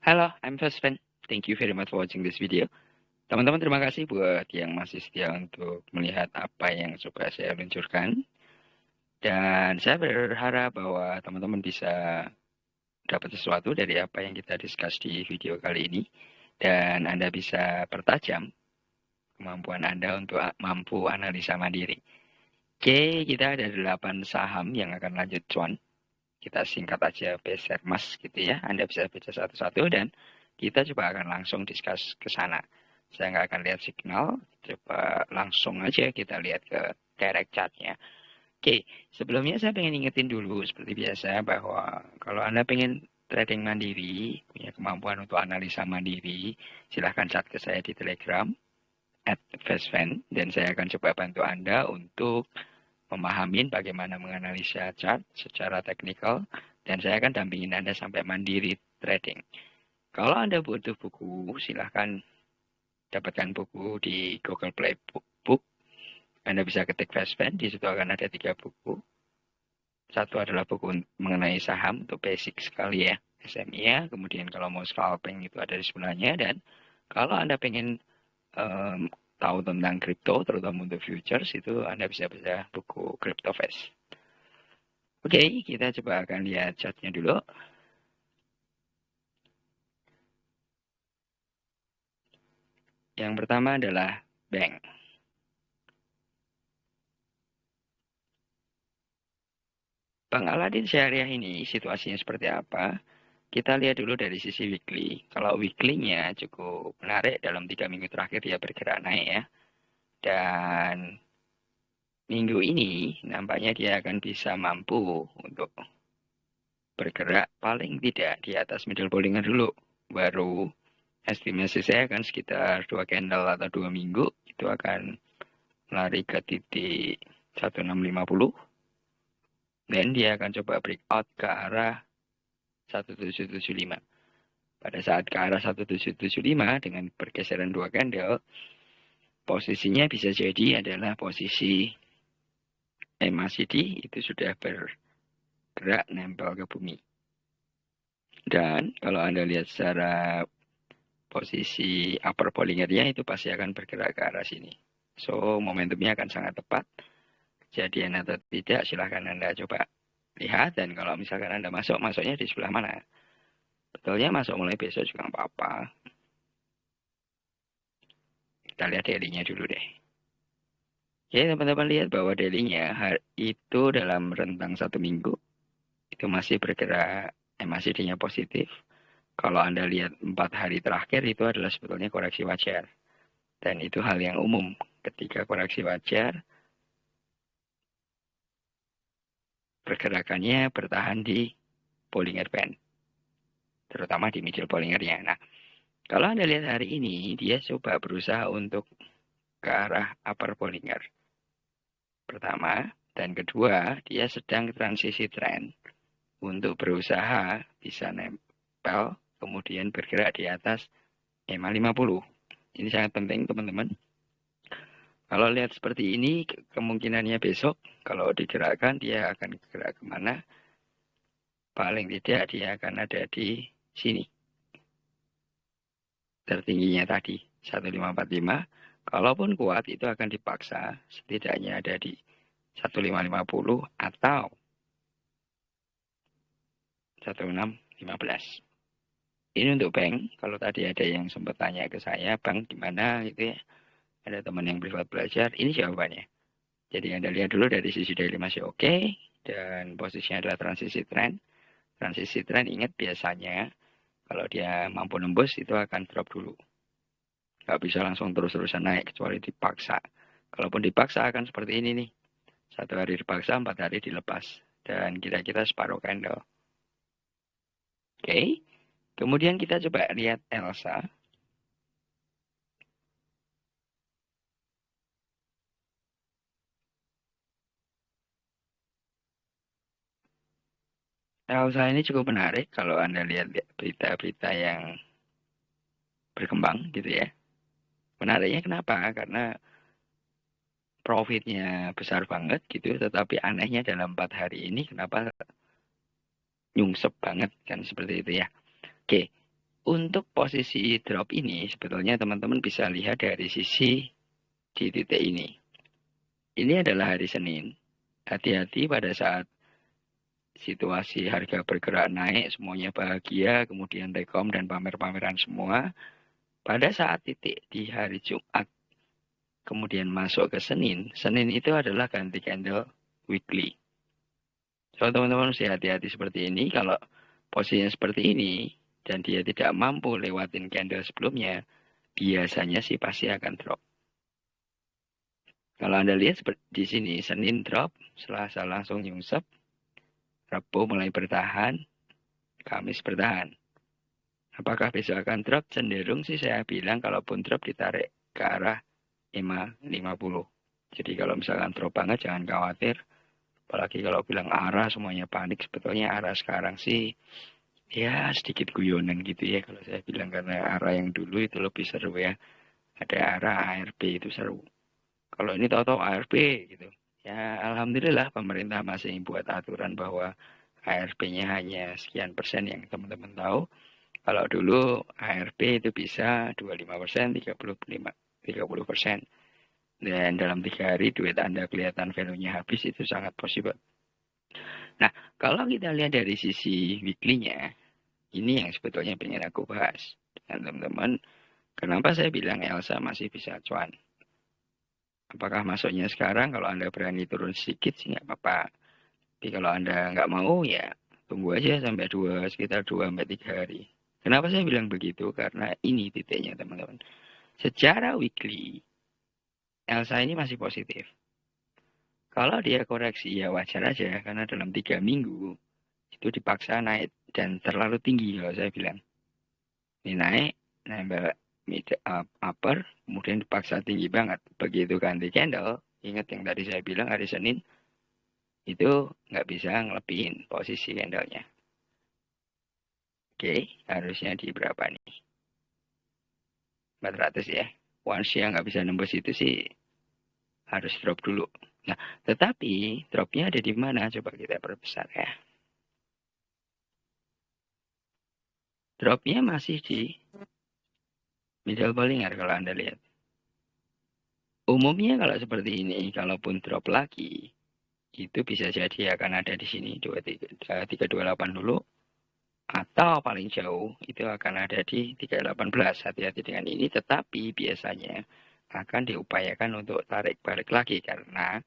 Halo, I'm Fesven. Thank you very much for watching this video. Teman-teman, terima kasih buat yang masih setia untuk melihat apa yang suka saya luncurkan. Dan saya berharap bahwa teman-teman bisa dapat sesuatu dari apa yang kita discuss di video kali ini. Dan Anda bisa pertajam kemampuan Anda untuk mampu analisa mandiri. Oke, kita ada 8 saham yang akan lanjut cuan. Kita singkat aja Besermas gitu ya. Anda bisa baca satu-satu dan kita coba akan langsung discuss ke sana. Saya nggak akan lihat signal, coba langsung aja kita lihat ke direct chartnya. Oke, sebelumnya saya pengen ingetin dulu seperti biasa bahwa kalau Anda pengen trading mandiri, punya kemampuan untuk analisa mandiri, silahkan chat ke saya di Telegram @Fesven dan saya akan coba bantu Anda untuk memahami bagaimana menganalisa chart secara teknikal dan saya akan dampingin Anda sampai mandiri trading. Kalau Anda butuh buku, silahkan dapatkan buku di Google Play Book. Anda bisa ketik Fesven, di situ akan ada 3 buku. Satu adalah buku mengenai saham, untuk basic sekali ya, SMI ya. Kemudian kalau mau scalping itu ada di sebelahnya. Dan kalau Anda pengen tahu tentang kripto, terutama untuk futures, itu Anda bisa baca buku CryptoFest. Oke, kita coba akan lihat chartnya dulu. Yang pertama adalah bank. Bank Aladin Syariah ini situasinya seperti apa? Kita lihat dulu dari sisi weekly. Kalau weekly-nya cukup menarik, dalam 3 minggu terakhir dia bergerak naik ya. Dan minggu ini nampaknya dia akan bisa mampu untuk bergerak paling tidak di atas middle Bollinger dulu. Baru estimasi saya akan sekitar 2 candle atau 2 minggu itu akan lari ke titik 1650. Dan dia akan coba breakout ke arah 1775. Pada saat ke arah 1775 dengan pergeseran 2 candle, posisinya bisa jadi adalah posisi MACD itu sudah bergerak nempel ke bumi. Dan kalau Anda lihat secara posisi upper Bollingernya itu pasti akan bergerak ke arah sini. So, momentumnya akan sangat tepat. Kejadian atau tidak, silahkan Anda coba lihat. Dan kalau misalkan Anda masuknya di sebelah mana? Betulnya masuk mulai besok juga nggak apa-apa. Kita lihat daily-nya dulu deh. Oke, teman-teman lihat bahwa daily-nya itu dalam rentang 1 minggu itu masih bergerak, MACD-nya positif. Kalau Anda lihat 4 hari terakhir itu adalah sebetulnya koreksi wajar. Dan itu hal yang umum. Ketika koreksi wajar, pergerakannya bertahan di Bollinger Band. Terutama di middle Bollinger-nya. Nah, kalau Anda lihat hari ini, dia coba berusaha untuk ke arah upper Bollinger. Pertama, dan kedua, dia sedang transisi tren untuk berusaha bisa nempel, kemudian bergerak di atas EMA 50. Ini sangat penting, teman-teman. Kalau lihat seperti ini, kemungkinannya besok, kalau digerakkan, dia akan gerak kemana? Paling tidak, dia akan ada di sini. Tertingginya tadi, 1545. Kalaupun kuat, itu akan dipaksa setidaknya ada di 1550 atau 1615. Ini untuk bank. Kalau tadi ada yang sempat tanya ke saya, bank gimana gitu ya. Ada teman yang privat belajar, ini jawabannya. Jadi Anda lihat dulu dari sisi daily masih oke. Dan posisinya adalah transisi tren. Transisi tren ingat biasanya kalau dia mampu nembus itu akan drop dulu. Nggak bisa langsung terus-terusan naik kecuali dipaksa. Kalaupun dipaksa akan seperti ini nih. 1 hari dipaksa, 4 hari dilepas. Dan kira-kira separuh candle. Oke. Kemudian kita coba lihat Elsa. Elsa ini cukup menarik kalau Anda lihat berita-berita yang berkembang gitu ya. Menariknya kenapa? Karena profitnya besar banget gitu, tetapi anehnya dalam 4 hari ini kenapa nyungsep banget kan seperti itu ya. Oke, Untuk posisi drop ini, sebetulnya teman-teman bisa lihat dari sisi di titik ini. Ini adalah hari Senin. Hati-hati pada saat situasi harga bergerak naik, semuanya bahagia, kemudian rekom dan pamer-pameran semua. Pada saat titik di hari Jumat, kemudian masuk ke Senin, Senin itu adalah ganti candle weekly. So, teman-teman mesti hati-hati seperti ini. Kalau posisinya seperti ini, dan dia tidak mampu lewatin candle sebelumnya, biasanya sih pasti akan drop. Kalau Anda lihat seperti di sini, Senin drop, Selasa langsung nyungsep, Rabu mulai bertahan, Kamis bertahan. Apakah besok akan drop? Cenderung sih saya bilang kalaupun drop ditarik ke arah EMA 50. Jadi kalau misalkan drop banget jangan khawatir. Apalagi kalau bilang arah semuanya panik, sebetulnya arah sekarang sih ya sedikit guyonan gitu ya kalau saya bilang, karena arah yang dulu itu lebih seru ya. Ada arah ARB itu seru. Kalau ini tahu-tahu ARB gitu. Ya alhamdulillah pemerintah masih buat aturan bahwa ARB-nya hanya sekian persen yang teman-teman tahu. Kalau dulu ARB itu bisa 25%, 30%. Dan dalam 3 hari duit Anda kelihatan value-nya habis, itu sangat possible. Nah, kalau kita lihat dari sisi weekly-nya, ini yang sebetulnya pengen aku bahas dengan teman-teman. Kenapa saya bilang Elsa masih bisa cuan? Apakah masuknya sekarang? Kalau Anda berani turun sedikit sih nggak apa-apa. Tapi kalau Anda nggak mau ya tunggu aja sampai sekitar 2-3 hari. Kenapa saya bilang begitu? Karena ini titiknya teman-teman. Secara weekly, Elsa ini masih positif. Kalau dia koreksi ya wajar aja, karena dalam 3 minggu itu dipaksa naik dan terlalu tinggi kalau saya bilang. Ini naik, nambah mid upper, kemudian dipaksa tinggi banget. Begitu ganti candle, ingat yang tadi saya bilang hari Senin, itu nggak bisa ngelebihin posisi candlenya. Oke, harusnya di berapa nih? 400 ya. Once yang nggak bisa nembus itu sih harus drop dulu. Nah, tetapi dropnya ada di mana? Coba kita perbesar ya. Dropnya masih di middle Bollinger kalau Anda lihat. Umumnya kalau seperti ini, kalaupun drop lagi, itu bisa jadi akan ada di sini 328 dulu, atau paling jauh itu akan ada di 318. Hati-hati dengan ini, tetapi biasanya akan diupayakan untuk tarik balik lagi karena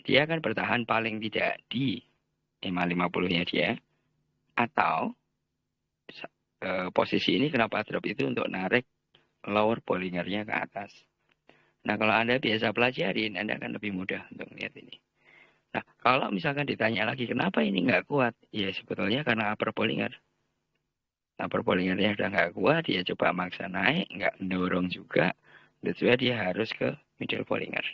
dia akan bertahan paling tidak di 550-nya dia, atau posisi ini kenapa drop itu untuk narik lower Bollingernya ke atas. Nah, kalau Anda biasa pelajarin, Anda akan lebih mudah untuk melihat ini. Nah, kalau misalkan ditanya lagi, kenapa ini nggak kuat? Ya, sebetulnya karena upper Bollinger. Upper Bollingernya udah nggak kuat, dia coba maksa naik, nggak mendorong juga. That's why dia harus ke middle Bollinger.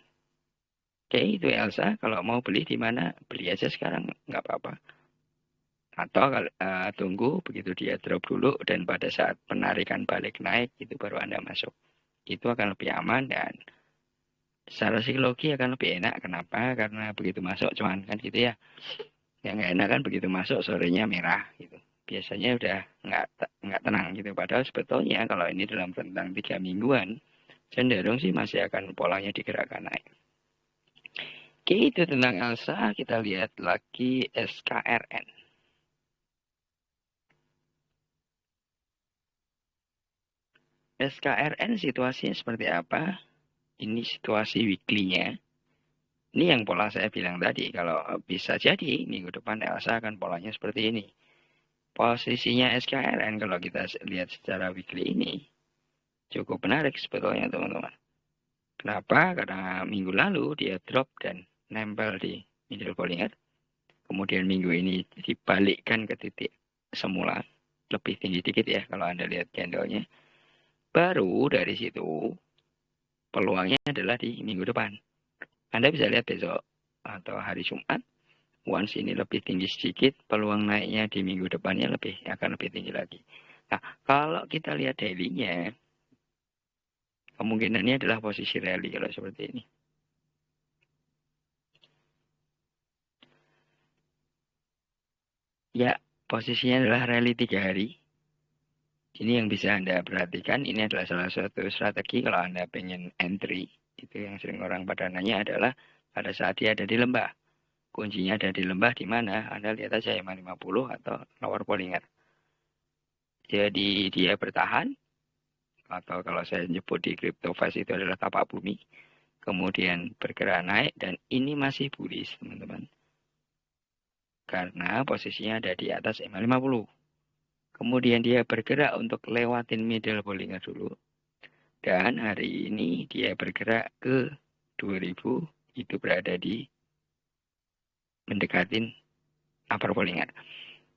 Oke, itu Elsa. Kalau mau beli di mana, beli aja sekarang, nggak apa-apa. Atau tunggu begitu dia drop dulu, dan pada saat penarikan balik naik, itu baru Anda masuk. Itu akan lebih aman dan secara psikologi akan lebih enak. Kenapa? Karena begitu masuk cuman kan gitu ya. Yang nggak enak kan begitu masuk sorenya merah gitu. Biasanya udah nggak tenang gitu. Padahal sebetulnya kalau ini dalam rentang 3 mingguan, cenderung sih masih akan polanya digerakkan naik. Oke, itu tentang Elsa. Kita lihat lagi SKRN. SKRN situasinya seperti apa? Ini situasi weekly-nya. Ini yang pola saya bilang tadi. Kalau bisa jadi minggu depan Elsa akan polanya seperti ini. Posisinya SKRN kalau kita lihat secara weekly ini cukup menarik sebetulnya teman-teman. Kenapa? Karena minggu lalu dia drop dan nempel di middle Bollinger. Kemudian minggu ini dibalikkan ke titik semula. Lebih tinggi dikit ya kalau Anda lihat candlenya. Baru dari situ peluangnya adalah di minggu depan. Anda bisa lihat besok atau hari Jumat. Once ini lebih tinggi sedikit, peluang naiknya di minggu depannya akan lebih tinggi lagi. Nah, kalau kita lihat daily-nya, kemungkinannya adalah posisi rally kalau seperti ini. Ya, posisinya adalah rally 3 hari. Ini yang bisa Anda perhatikan, ini adalah salah satu strategi kalau Anda pengen entry. Itu yang sering orang pada nanya adalah pada saat dia ada di lembah. Kuncinya ada di lembah di mana? Anda lihat aja EMA 50 atau lower Bollinger. Jadi dia bertahan, atau kalau saya nyebut di crypto phase itu adalah tapak bumi. Kemudian bergerak naik dan ini masih bullish, teman-teman. Karena posisinya ada di atas EMA 50. Kemudian dia bergerak untuk lewatin middle Bollinger dulu. Dan hari ini dia bergerak ke 2000, itu berada di mendekatin upper Bollinger.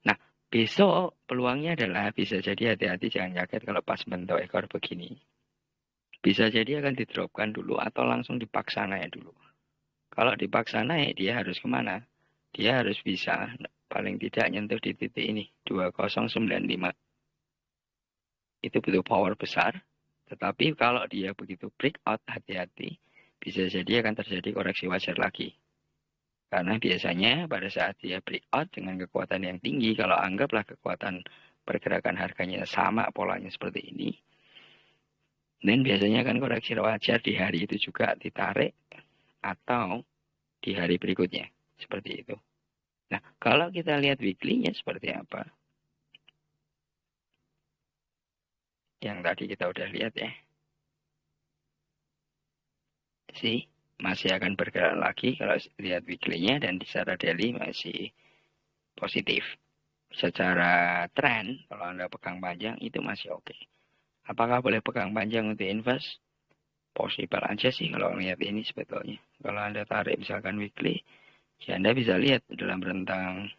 Nah, besok peluangnya adalah bisa jadi hati-hati, jangan kaget kalau pas bentuk ekor begini. Bisa jadi akan didropkan dulu atau langsung dipaksa naik dulu. Kalau dipaksa naik, dia harus kemana? Dia harus bisa paling tidak nyentuh di titik ini, 2095. Itu butuh power besar. Tetapi kalau dia begitu breakout, hati-hati. Bisa jadi akan terjadi koreksi wajar lagi. Karena biasanya pada saat dia breakout dengan kekuatan yang tinggi, kalau anggaplah kekuatan pergerakan harganya sama polanya seperti ini, dan biasanya akan koreksi wajar di hari itu juga ditarik atau di hari berikutnya. Seperti itu. Nah, kalau kita lihat weekly-nya seperti apa? Yang tadi kita udah lihat ya. Sih, masih akan bergerak lagi kalau lihat weekly-nya dan secara daily masih positif. Secara tren, kalau Anda pegang panjang itu masih oke. Apakah boleh pegang panjang untuk invest? Possible aja sih kalau lihat ini sebetulnya. Kalau Anda tarik misalkan weekly, ya Anda bisa lihat dalam rentang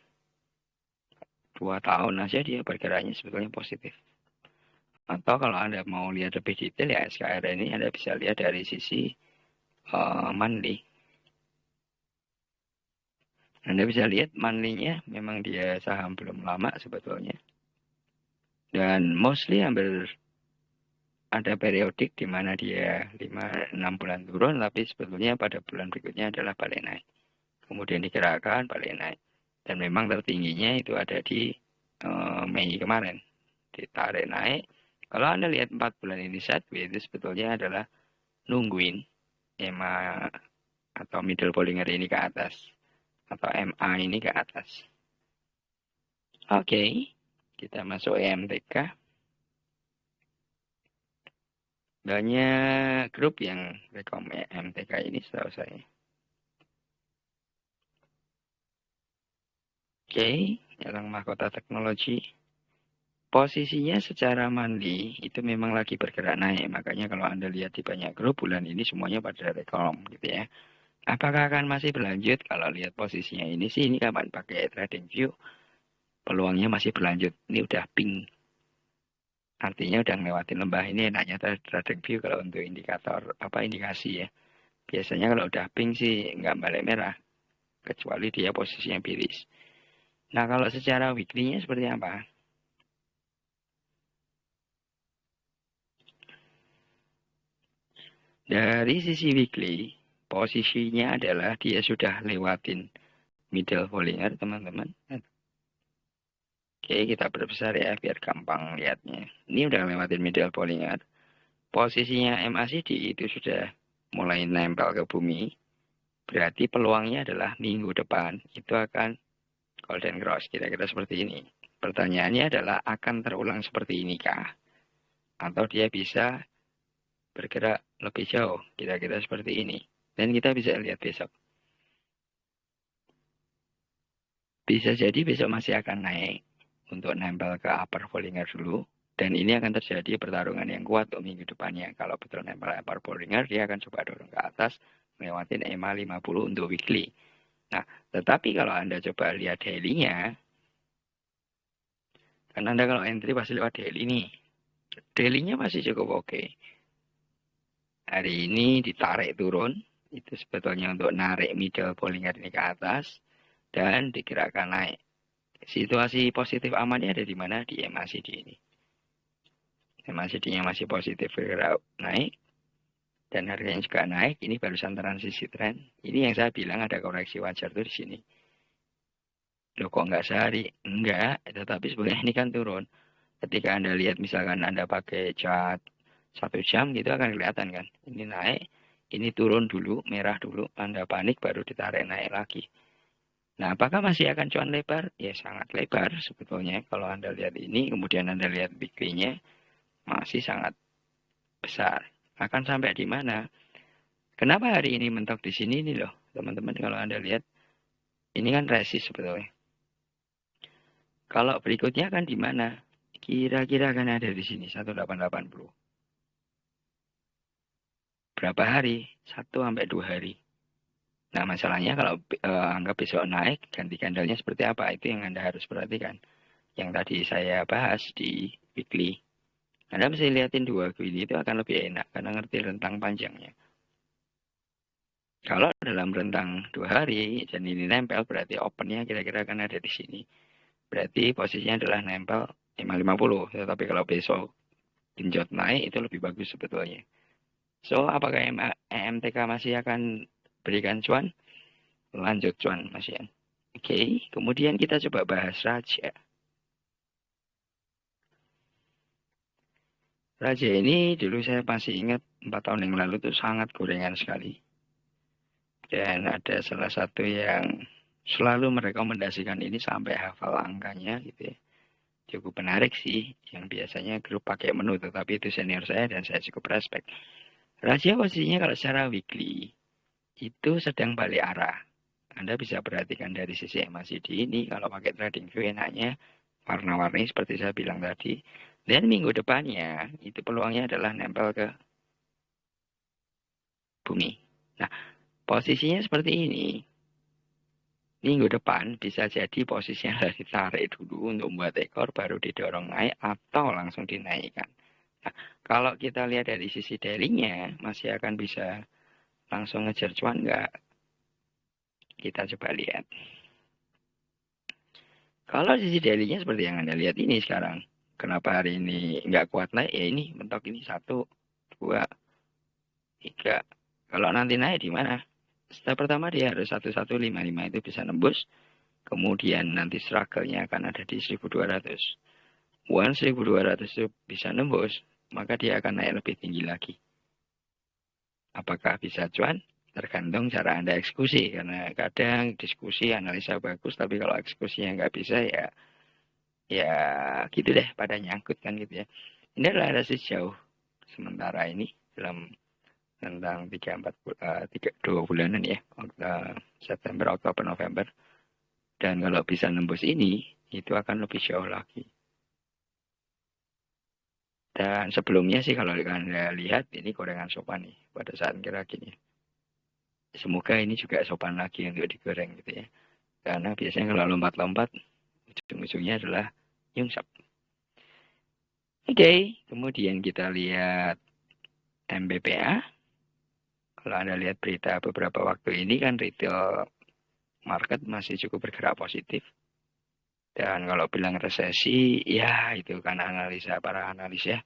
2 tahun aja dia bergeraknya sebetulnya positif. Atau kalau Anda mau lihat lebih detail ya SKR ini Anda bisa lihat dari sisi monthly. Anda bisa lihat monthly-nya memang dia saham belum lama sebetulnya. Dan mostly hampir ada periodik di mana dia 5-6 bulan turun, tapi sebetulnya pada bulan berikutnya adalah balik naik. Kemudian digerakkan, balik naik. Dan memang tertingginya itu ada di Mei kemarin. Ditarik naik. Kalau Anda lihat 4 bulan ini sideways, itu sebetulnya adalah nungguin EMA atau middle Bollinger ini ke atas. Atau MA ini ke atas. Oke, kita masuk EMTK. Banyak grup yang rekom EMTK ini setahu saya. Oke, yang mahkota teknologi. Posisinya secara monthly itu memang lagi bergerak naik. Makanya kalau Anda lihat di banyak grup bulan ini semuanya pada rekom gitu ya. Apakah akan masih berlanjut? Kalau lihat posisinya ini sih, ini kapan pakai trading view, peluangnya masih berlanjut. Ini udah pink. Artinya udah ngelewatin lembah ini, enaknya trading view kalau untuk indikator, indikasi ya. Biasanya kalau udah pink sih nggak balik merah. Kecuali dia posisinya bearish. Nah kalau secara weekly-nya seperti apa? Dari sisi weekly, posisinya adalah dia sudah lewatin middle Bollinger, teman-teman. Oke, kita perbesar ya, biar gampang lihatnya. Ini udah lewatin middle Bollinger. Posisinya MACD itu sudah mulai nempel ke bumi. Berarti peluangnya adalah minggu depan itu akan golden cross, kira-kira seperti ini. Pertanyaannya adalah akan terulang seperti ini kah? Atau dia bisa bergerak lebih jauh, kira-kira seperti ini. Dan kita bisa lihat besok. Bisa jadi besok masih akan naik untuk nempel ke upper Bollinger dulu. Dan ini akan terjadi pertarungan yang kuat untuk minggu depannya. Kalau betul nempel upper Bollinger, dia akan coba dorong ke atas, lewatin EMA 50 untuk weekly. Nah, tetapi kalau Anda coba lihat daily-nya, kan Anda kalau entry pasti lewat daily nih. Daily-nya masih cukup oke. Hari ini ditarik turun, itu sebetulnya untuk narik middle Bollinger ini ke atas, dan digerakkan naik. Situasi positif amannya ada di mana? Di MACD ini. MACD-nya masih positif bergerak naik, dan harganya juga naik. Ini barusan transisi tren. Ini yang saya bilang ada koreksi wajar tuh di sini. Loh kok nggak sehari? Enggak, tetapi sebenarnya ini kan turun. Ketika Anda lihat misalkan Anda pakai chart 1 jam gitu akan kelihatan kan. Ini naik, ini turun dulu, merah dulu, Anda panik baru ditarik naik lagi. Nah, apakah masih akan cuan lebar? Ya sangat lebar sebetulnya. Kalau Anda lihat ini, kemudian Anda lihat weekly-nya, masih sangat besar. Akan sampai di mana? Kenapa hari ini mentok di sini nih loh, teman-teman? Kalau Anda lihat, ini kan resist sebetulnya. Kalau berikutnya kan di mana? Kira-kira akan ada di sini 1880. Berapa hari? 1 sampai 2 hari. Nah, masalahnya kalau anggap besok naik, ganti candlenya seperti apa? Itu yang Anda harus perhatikan. Yang tadi saya bahas di weekly. Anda mesti lihatin 2 weekly itu akan lebih enak karena ngerti rentang panjangnya. Kalau dalam rentang 2 hari dan ini nempel, berarti opennya kira-kira akan ada di sini. Berarti posisinya adalah nempel 550. Tetapi kalau besok genjot naik itu lebih bagus sebetulnya. So, apakah EMTK masih akan berikan cuan? Lanjut cuan, Mas Ian. Oke, kemudian kita coba bahas Raja. Raja ini dulu saya masih ingat 4 tahun yang lalu itu sangat gorengan sekali. Dan ada salah satu yang selalu merekomendasikan ini sampai hafal angkanya gitu ya. Cukup menarik sih, yang biasanya grup pakai menu, tetapi itu senior saya dan saya cukup respect. Raja posisinya kalau secara weekly, itu sedang balik arah. Anda bisa perhatikan dari sisi MACD ini, kalau pakai trading view enaknya warna-warni seperti saya bilang tadi. Dan minggu depannya, itu peluangnya adalah nempel ke bumi. Nah, posisinya seperti ini. Minggu depan bisa jadi posisinya ditarik dulu untuk membuat ekor, baru didorong naik atau langsung dinaikkan. Nah, kalau kita lihat dari sisi daily-nya, masih akan bisa langsung ngejar cuan nggak? Kita coba lihat. Kalau sisi daily-nya seperti yang Anda lihat ini sekarang. Kenapa hari ini nggak kuat naik? Ya ini mentok ini 1, 2, 3. Kalau nanti naik di mana? Step pertama dia harus 1155 itu bisa nembus. Kemudian nanti struggle-nya akan ada di 1200. Once 1200 itu bisa nembus, maka dia akan naik lebih tinggi lagi. Apakah bisa cuan? Tergantung cara Anda eksekusi. Karena kadang diskusi analisa bagus, tapi kalau eksekusinya nggak bisa ya gitu deh, pada nyangkut kan gitu ya. Ini adalah resist jauh sementara ini dalam tentang 2 bulanan ya, September, Oktober, November. Dan kalau bisa nembus ini, itu akan lebih jauh lagi. Dan sebelumnya sih kalau Anda lihat, ini gorengan sopan nih pada saat kira gini. Semoga ini juga sopan lagi untuk digoreng gitu ya. Karena biasanya kalau lompat-lompat, ujung-ujungnya adalah nyungsep. Oke, kemudian kita lihat MBPA. Kalau Anda lihat berita beberapa waktu ini kan retail market masih cukup bergerak positif. Dan kalau bilang resesi, ya itu kan analisa para analis ya.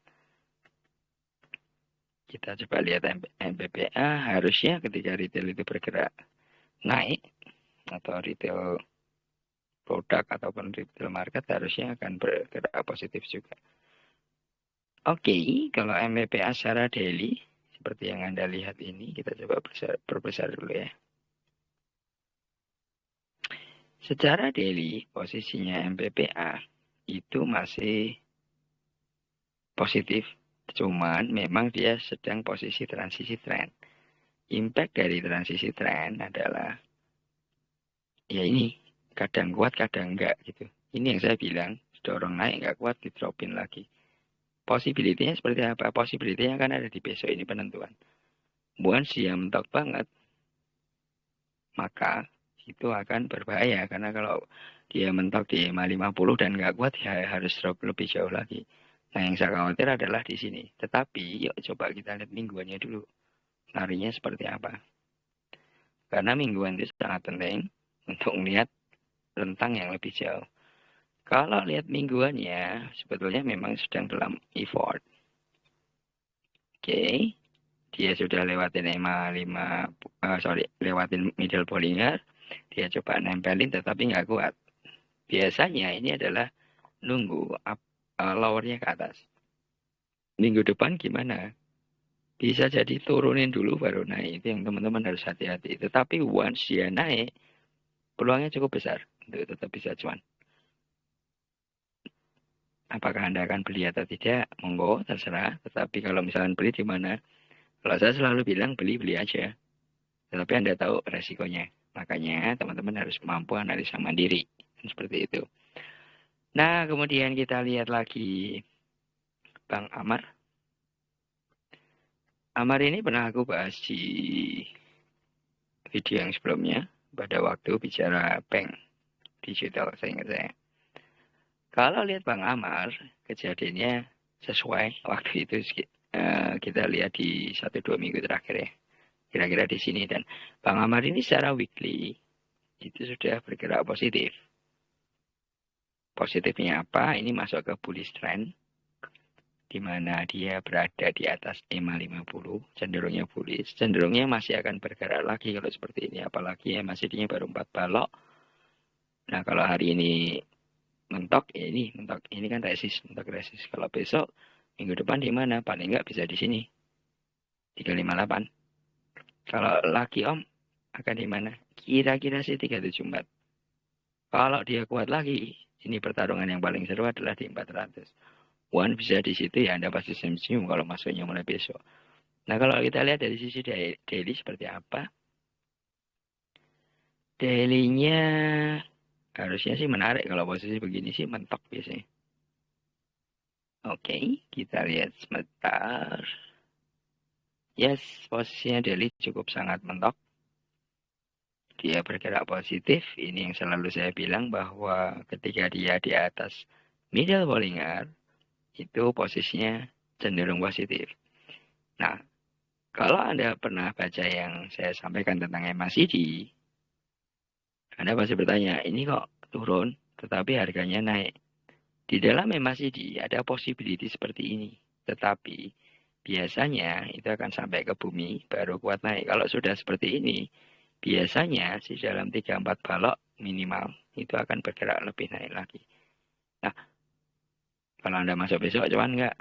Kita coba lihat MBPA, harusnya ketika retail itu bergerak naik, atau retail produk ataupun retail market harusnya akan bergerak positif juga. Oke, kalau MBPA secara daily, seperti yang Anda lihat ini, kita coba perbesar dulu ya. Secara daily, posisinya MBPA itu masih positif. Cuman memang dia sedang posisi transisi tren. Impact dari transisi tren adalah, ya ini, kadang kuat, kadang enggak gitu. Ini yang saya bilang, dorong naik enggak kuat, didropin lagi. Possibility-nya seperti apa? Possibility-nya kan ada di besok ini penentuan. Once dia mentok banget, maka itu akan berbahaya. Karena kalau dia mentok di 550 dan nggak kuat, ya harus drop lebih jauh lagi. Nah, yang saya khawatir adalah di sini. Tetapi, yuk coba kita lihat mingguannya dulu. Larinya seperti apa. Karena mingguan itu sangat penting untuk melihat rentang yang lebih jauh. Kalau lihat mingguannya, sebetulnya memang sedang dalam effort. Oke, dia sudah lewatin lewatin middle Bollinger. Dia coba nempelin tetapi nggak kuat. Biasanya ini adalah nunggu lowernya ke atas. Minggu depan gimana? Bisa jadi turunin dulu baru naik. Itu yang teman-teman harus hati-hati. Tetapi once dia naik, peluangnya cukup besar untuk tetap bisa cuan. Apakah Anda akan beli atau tidak? Monggo, terserah. Tetapi kalau misalnya beli di mana? Kalau saya selalu bilang beli aja. Tetapi Anda tahu resikonya. Makanya teman-teman harus mampu analisa mandiri. Seperti itu. Nah, kemudian kita lihat lagi Bang Amar. Amar ini pernah aku bahas di video yang sebelumnya. Pada waktu bicara bank digital, saya ingat saya. Kalau lihat Bang Amar, kejadiannya sesuai waktu itu kita lihat di 1-2 minggu terakhir ya. Kira-kira di sini. Dan Bang Amar ini secara weekly itu sudah bergerak positif. Positifnya apa? Ini masuk ke bullish trend, di mana dia berada di atas EMA 50, cenderungnya bullish. Cenderungnya masih akan bergerak lagi kalau seperti ini. Apalagi MACD-nya baru 4 balok. Nah, kalau hari ini mentok, ya ini mentok. Ini kan mentok resist. Kalau besok, minggu depan di mana? Paling nggak bisa di sini. 358. Kalau lagi Om, akan di mana? Kira-kira sih 374. Kalau dia kuat lagi, ini pertarungan yang paling seru adalah di 400. One bisa di situ ya Anda pasti senyum kalau masuknya mulai besok. Nah kalau kita lihat dari sisi daily seperti apa? Daily-nya harusnya sih menarik kalau posisi begini sih mentok biasanya. Oke, kita lihat sebentar. Yes, posisinya daily cukup sangat mentok. Dia bergerak positif. Ini yang selalu saya bilang bahwa ketika dia di atas middle Bollinger, itu posisinya cenderung positif. Nah, kalau Anda pernah baca yang saya sampaikan tentang MACD, Anda pasti bertanya, ini kok turun, tetapi harganya naik. Di dalam MACD ada possibility seperti ini. Tetapi biasanya itu akan sampai ke bumi, baru kuat naik. Kalau sudah seperti ini, biasanya di dalam 3-4 balok minimal, itu akan bergerak lebih naik lagi. Nah, kalau Anda masuk besok, cuan nggak?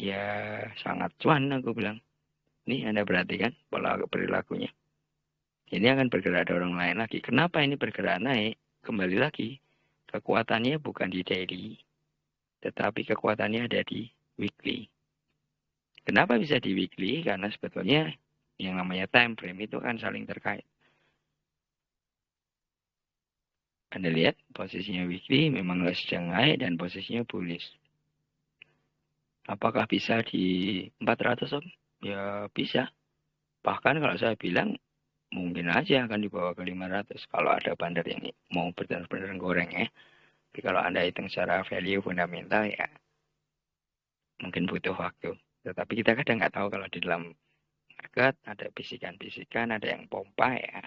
Ya, sangat cuan, aku bilang. Ini Anda perhatikan pola perilakunya. Ini akan bergerak dorong lain lagi. Kenapa ini bergerak naik? Kembali lagi, kekuatannya bukan di daily, tetapi kekuatannya ada di weekly. Kenapa bisa di weekly? Karena sebetulnya yang namanya time frame itu kan saling terkait. Anda lihat posisinya weekly memang sedang naik dan posisinya bullish. Apakah bisa di 400 Om? Ya bisa. Bahkan kalau saya bilang mungkin aja akan dibawa ke 500 kalau ada bandar yang mau benar-benar goreng ya. Tapi kalau Anda hitung secara value fundamental ya mungkin butuh waktu. Tetapi kita kadang nggak tahu kalau di dalam market ada bisikan-bisikan, ada yang pompa ya.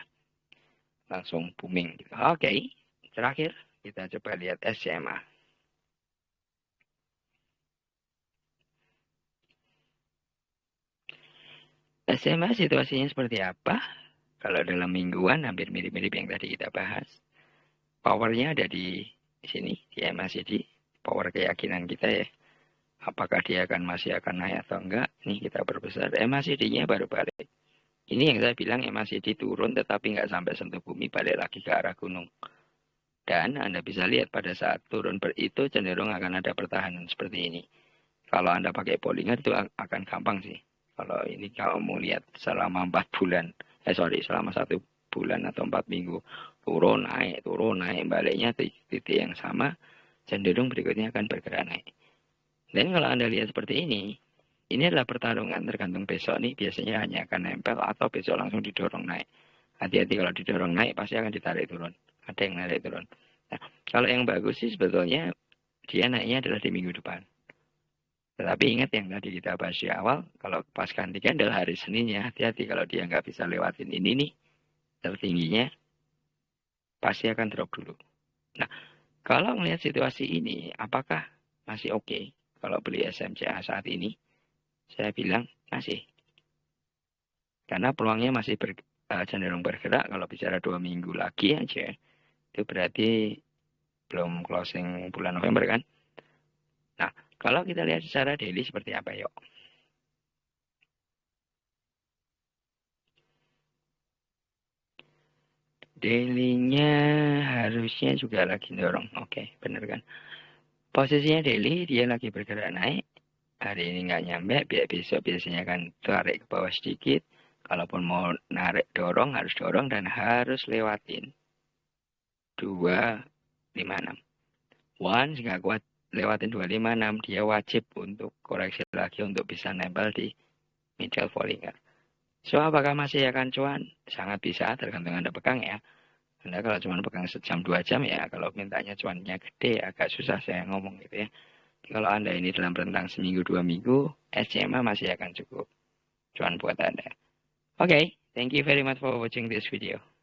Langsung booming gitu. Oke, terakhir kita coba lihat SMA. SMA situasinya seperti apa? Kalau dalam mingguan hampir mirip-mirip yang tadi kita bahas. Powernya ada di sini, di MACD. Power keyakinan kita ya. Apakah dia masih akan naik atau enggak? Ini kita perbesar. MACD-nya baru balik. Ini yang saya bilang MACD turun tetapi nggak sampai sentuh bumi, balik lagi ke arah gunung. Dan Anda bisa lihat pada saat turun itu cenderung akan ada pertahanan seperti ini. Kalau Anda pakai Bollinger itu akan gampang sih. Kalau ini kalau mau lihat selama 4 bulan, selama 1 bulan atau 4 minggu, turun naik, baliknya titik yang sama, cenderung berikutnya akan bergerak naik. Dan kalau Anda lihat seperti ini adalah pertarungan tergantung besok nih, biasanya hanya akan nempel atau besok langsung didorong naik. Hati-hati kalau didorong naik pasti akan ditarik turun. Ada yang narik turun. Nah, kalau yang bagus sih sebetulnya dia naiknya adalah di minggu depan. Tetapi ingat yang tadi kita bahas di awal, kalau pas ganti adalah hari Seninnya, hati-hati kalau dia nggak bisa lewatin ini nih, tertingginya, pasti akan drop dulu. Nah, kalau melihat situasi ini, apakah masih oke kalau beli SMCA saat ini? Saya bilang masih. Karena peluangnya masih cenderung bergerak, kalau bicara 2 minggu lagi aja, itu berarti belum closing bulan November kan? Nah, Kalau kita lihat secara daily seperti apa yuk? Daily-nya harusnya juga lagi dorong. Oke, bener kan? Posisinya daily dia lagi bergerak naik. Hari ini nggak nyampe, besok biasanya kan tarik ke bawah sedikit. Kalaupun mau narik dorong, harus dorong dan harus lewatin 256. Once nggak kuat lewatin 256, dia wajib untuk koreksi lagi untuk bisa nempel di middle Bollinger. So, apakah masih akan cuan? Sangat bisa, tergantung Anda pegang ya. Anda kalau cuma pegang sejam 2 jam ya, kalau mintanya cuannya gede, agak susah saya ngomong gitu ya. Kalau Anda ini dalam rentang seminggu 2 minggu, SCMA masih akan cukup cuan buat Anda. Okay, thank you very much for watching this video.